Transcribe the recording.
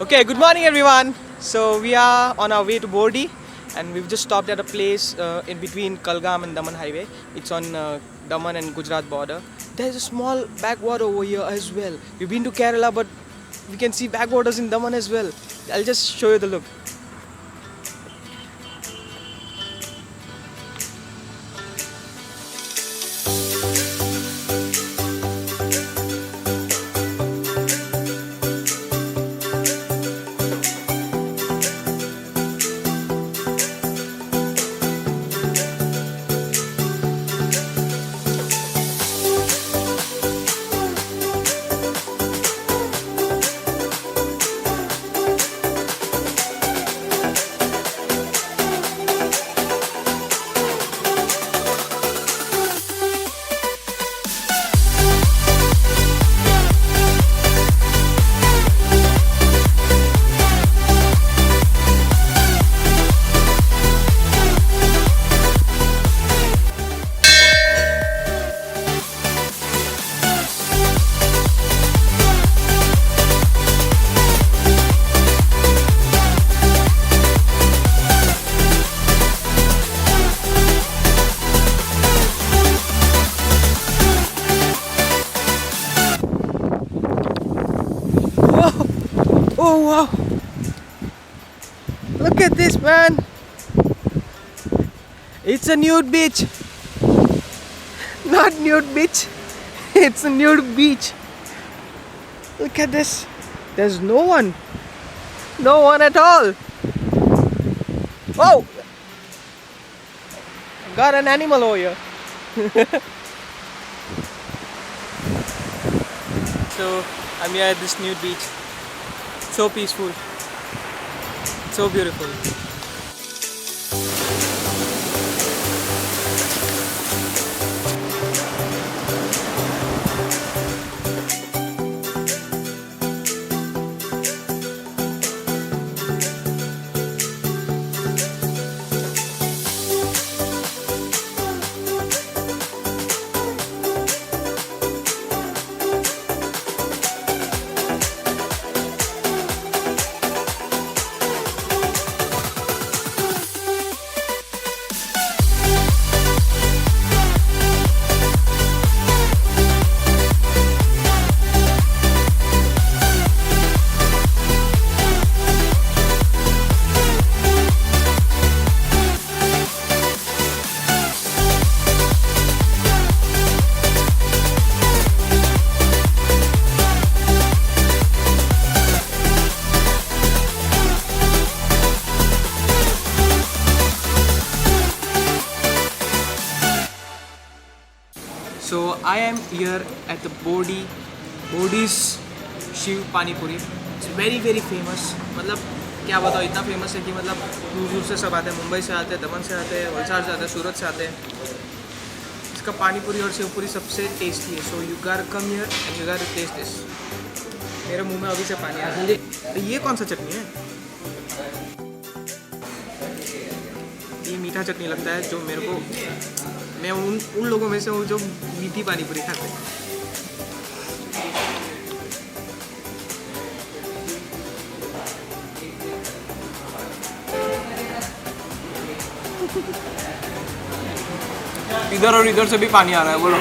Okay, good morning everyone. So we are on our way to Bordi and we've just stopped at a place in between Kalgam and Daman highway. It's on Daman and Gujarat border. There's a small backwater over here as well. We've been to Kerala but we can see backwaters in Daman as well. I'll just show you the look. Oh wow! Look at this, man! It's a nude beach! Not nude beach! It's a nude beach! Look at this! There's no one! No one at all! Whoa! Got an animal over here! So, I'm here at this nude beach. So peaceful, so beautiful. So I am here at the Bordi's SHIV Pani Puri. It's very famous. मतलब क्या बताओ, इतना famous है कि मतलब दूर दूर से सब आते हैं. मुंबई से आते हैं, दमन से आते हैं, वलसाड़ से आते हैं, सूरत से आते हैं. इसका पानी पूरी और शिव पूरी सबसे टेस्टी है. सो यू गार कम हियर एंड यू गार टेस्ट दिस. मेरे मुंह में अभी से पानी आ रहा है. ये कौन सा चटनी है? ये मीठा चटनी लगता है जो मेरे को, मैं उन लोगों में से हूँ जो मीठी पानी पूरी खाते हैं. इधर और इधर से भी पानी आ रहा है, बोलो.